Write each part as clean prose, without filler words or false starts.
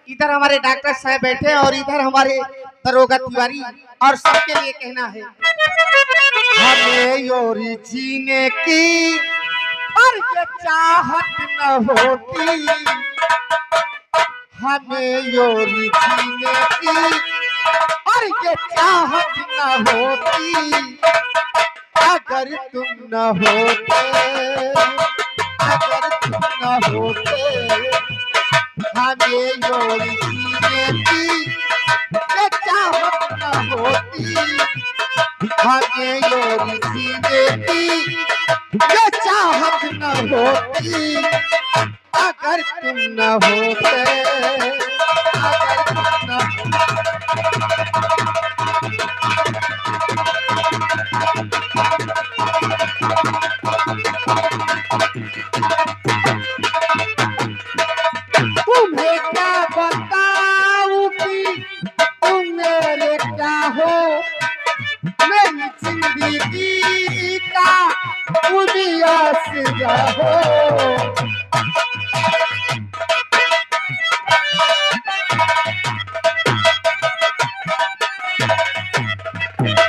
इधर हमारे डॉक्टर साहब बैठे और इधर हमारे दरोगा तिवारी और सबके लिए कहना है हमें योरी जीने की और ये चाहत न होती, हमें योरी जीने की और ये चाहत न होती, अगर तुम न होते, अगर तुम न होते, हमें योरी जीने की ये चाहत न होती, हमें योरी जीने की ये चाहत न होती, अगर तुम न होते, अगर तुम न तुम्हें क्या बताऊं कि तुम मेरे क्या हो, मेरी जिंदगी का तुम आसरा हो।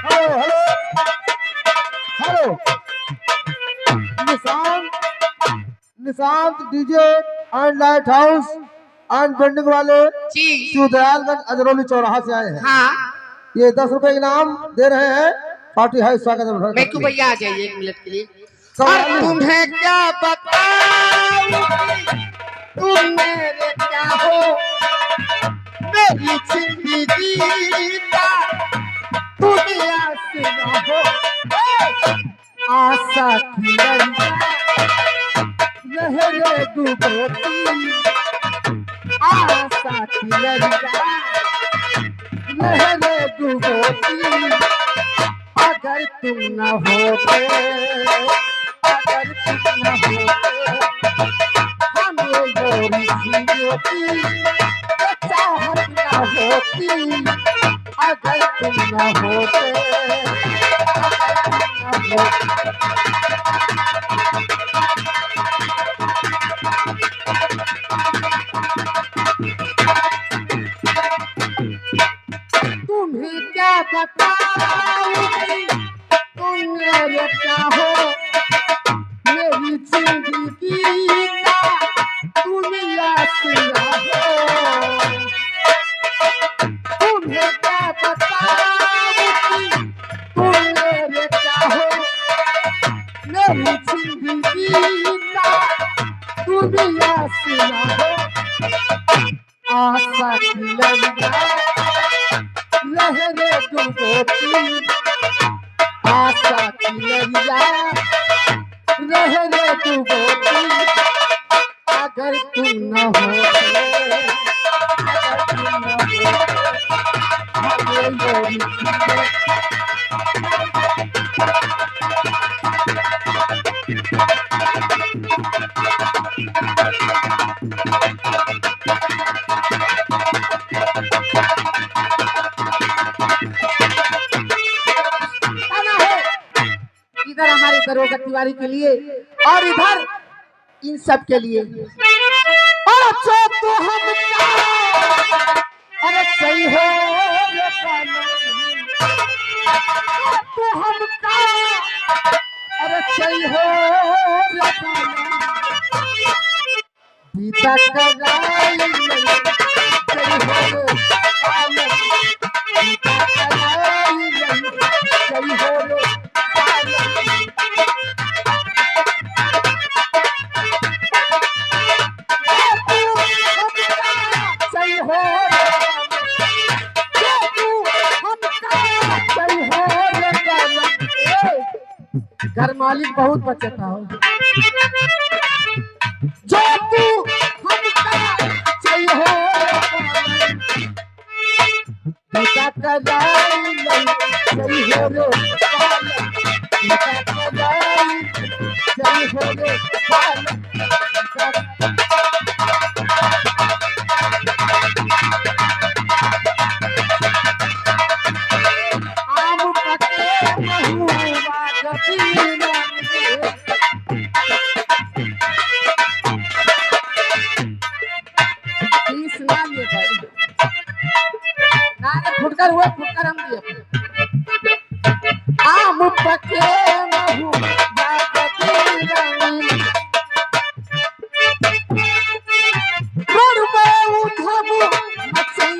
Hello hello Nishant Nishant DJ and light house and building वाले शिवदयालगंज अजरौली चौराहा से आए हैं। हाँ, ये 10 रुपए इनाम दे रहे हैं। पार्टी है, स्वागत है। मैं भैया आ जाइए 1 मिनट के लिए। और तुम्हें क्या बताऊं तुम मेरे क्या हो, मेरी जिंदगी का तुम आसरा हो। आशा की लहरें डूबोती, आशा की लहरें डूबोती, अगर तुम न होते, अगर तुम न होते, हमें योरी जीने की ये चाहत न होती, अगर तुम न होते, अगर तुम न तुम्हें क्या बताऊं तुम मेरे क्या हो, मेरी जिंदगी का तुम आसरा हो। तुम्हें क्या बताऊं तुम मेरे क्या हो, मेरी जिंदगी का तुम आसरा हो। आशा की लहरें डूबोती, आशा की लहरें डूबोती, अगर तुम न होते, अगर तुम न होते, हमें योरी जीने इधर हमारे दरोगा तिवारी के लिए और इधर इन सब के लिए। अच्छा तो हम अरे सही हो रे तो हम अरे सही हो रे बीता कराई सही हो रे बीता कराई सही हो रे घर मालिक बहुत बचता हो, जो तू हमका चाहिए हो, पिता का जाई सही हो रे, पिता का जाई सही हो रे, आम पके महुआ गपी Please, फुटकर हुए, फुटकर हम दिए आम पके महू जागती रानी रोड पे उठब मचई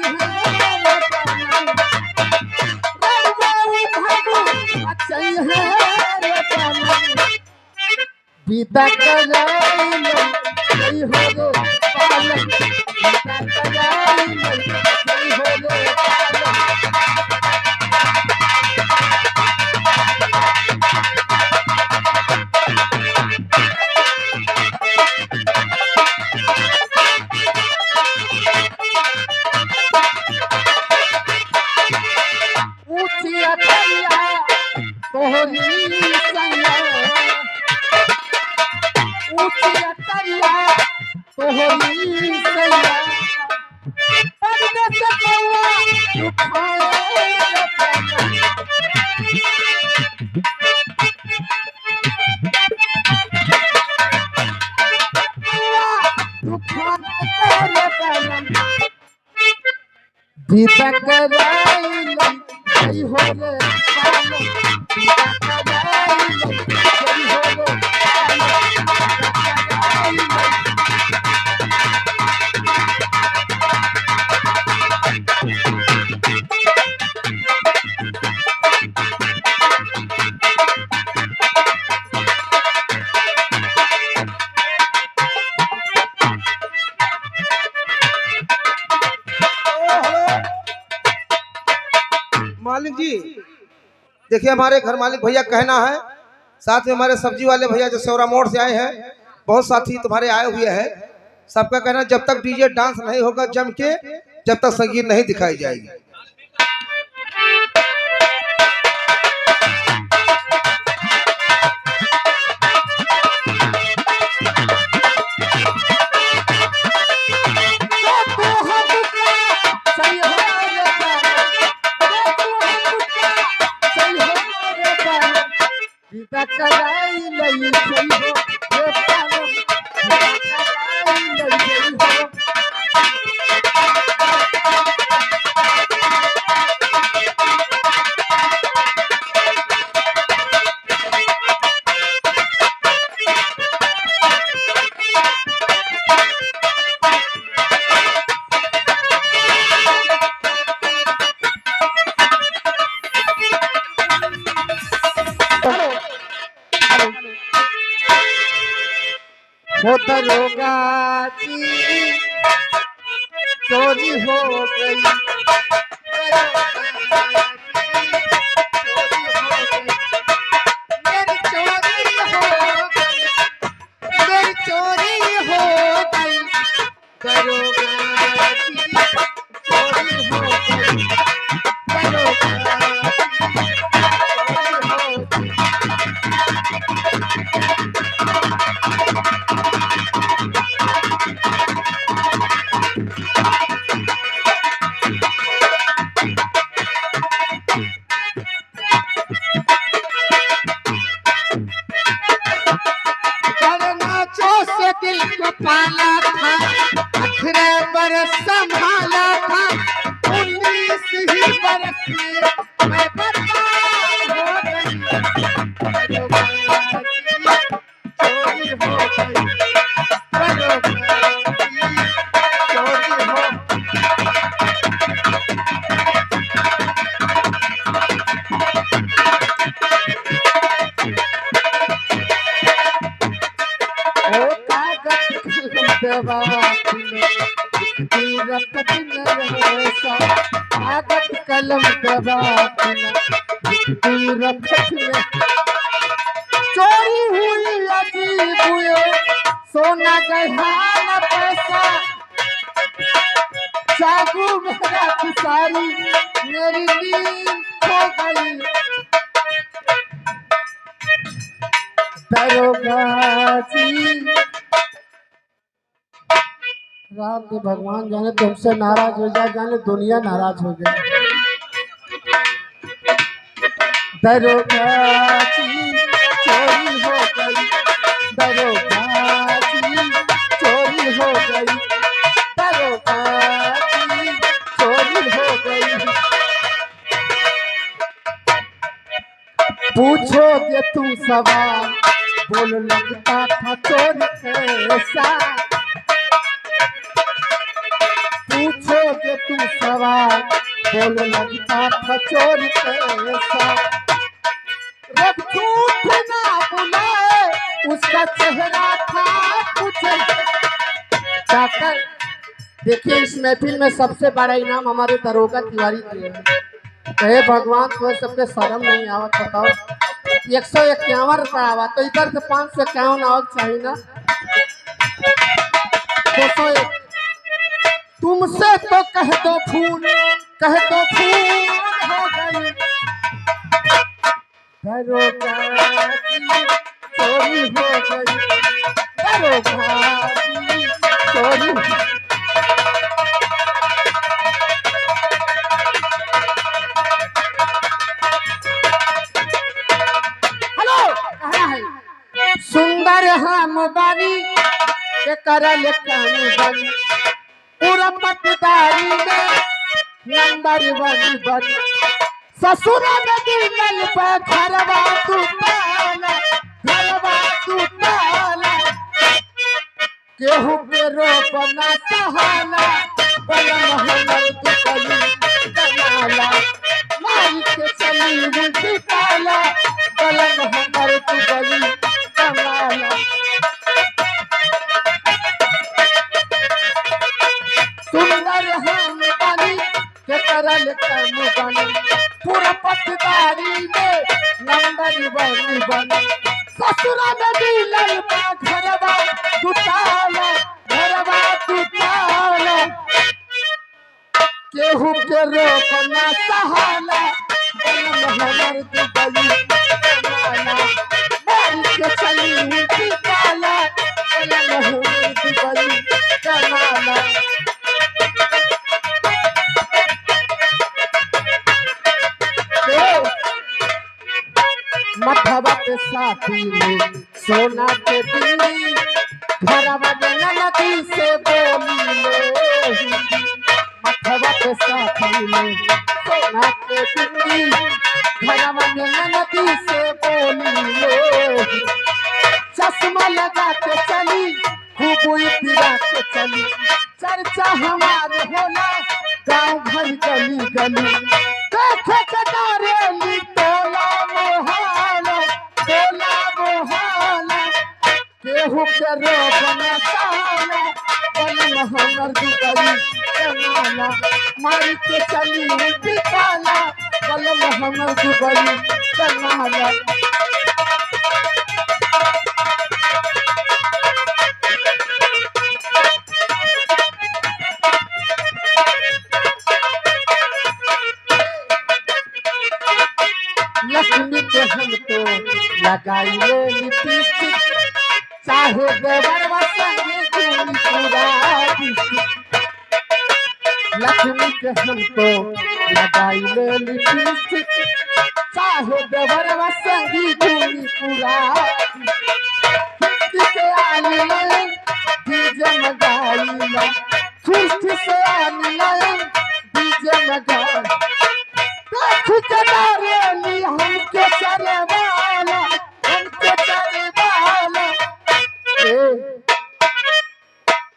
है बीता कलाई नहीं हो रे पालन बीता कलाई नहीं हो रे पालन ऊंची अटरिया तोहरी सैया ऊंची अटरिया तोहरी सैया पगने से कौआ उठाए बीता कराई नहीं हो रे पालन बीता कराई नहीं हो रे मालिक जी देखिए हमारे घर मालिक भैया कहना है, साथ में हमारे सब्जी वाले भैया जो सौरा मोड़ से आए हैं, बहुत साथी तुम्हारे आए हुए हैं। सबका कहना जब तक डीजे डांस नहीं होगा जम के, जब तक संगीत नहीं दिखाई जाएगी। बीता कराई नहीं सही हो रे पालन बीता कराई नहीं सही हो दरोगा की चोरी हो गई मेरी चोरी हो गई मेरी चोरी हो गई दरोगा की चोरी हो गई दरोगा दिल को पाला था 18 बरस संभाला था 19 ही बरस में मैं बर्बाद हो गई चोरी हो गई चोरी हो आगत कलम चोरी हुई अजीब हुए सोना गहना पैसा जागू मेरा सारी मेरी नींद खो गई दरोगा जी रात में भगवान जाने तुमसे नाराज हो जाए, जाने दुनिया नाराज हो जाए। दरोगा जी चोरी हो गई दरोगा जी चोरी हो गई दरोगा जी चोरी हो गई पूछोगे तुम सवाल बोल लगता था चोर कैसा। पूछोगे तुम सवाल बोल लगता था चोर कैसा। रब झूठ ना बुलाए उसका चेहरा था कुछ। डॉक्टर देखिए, इस महफिल में सबसे बड़ा इनाम हमारे दरोगा तिवारी दिए हैं। कहे भगवान को सबके शर्म नहीं आवत। बताओ 151 रुपया आवा तो इधर से 551 आवक चाहिए ना। 201 तुमसे तो कह दो फूल हो गई। दरोगा की चोरी हो गई। दरोगा की चोरी। सुंदर हम बानी के करल कानू बनी। पूरा पटदारी में नंबर 1 बनी। ससुर में दिल पर घरवा तू ताला। केहू के रोप ना सहाला। बलम हमर दुकली कमाला। माई के चली उल्टी पाला। बलम हमर दुकली कमाला। सुंदर हम बानी के करल काम बनी। पूरा पटदारी में नंबर 1 बनी। ससुरा में दिलल बा घरवा दुताला। केहू के रोक ना सहाला। बलम हमर दुबई कमाला। माई के चली उल्टी पाला। बलम हमर दुबई कमाला। मथवा पे साथी में सोना के बिंदी। घरवा में नदी से बोली ले। मथवा पे साथी में सोना के बिंदी। घरवा में नदी से बोली ले। चश्मा लगा के चली खूब फिरा के चली। चर्चा हमारे होला गाँव घर गली गली। देखे के डारेली टोला मोहल्ला। केहू के रोक ना सहाला। बलम हमर दुबई कमाला। मारी के चली उल्टी पाला। बलम हमर दुबई कमाला। लक्ष्मी के हम तो लगाई ले लिपस्टिक। चाहे देवरवा संगे चूड़ी पूरा। लक्ष्मी के हम तो लगाई ले लिपस्टिक। चाहे देवरवा संगी चूड़ी पूरा। से आनी लाइन डीजे मगाईला। खुशी से आनी लाइन डीजे मगाई। ठिकादारी हमके चले वाला।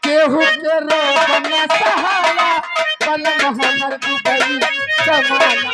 केहू के रोक ना सहाला। बलम हमर दुबई कमाला।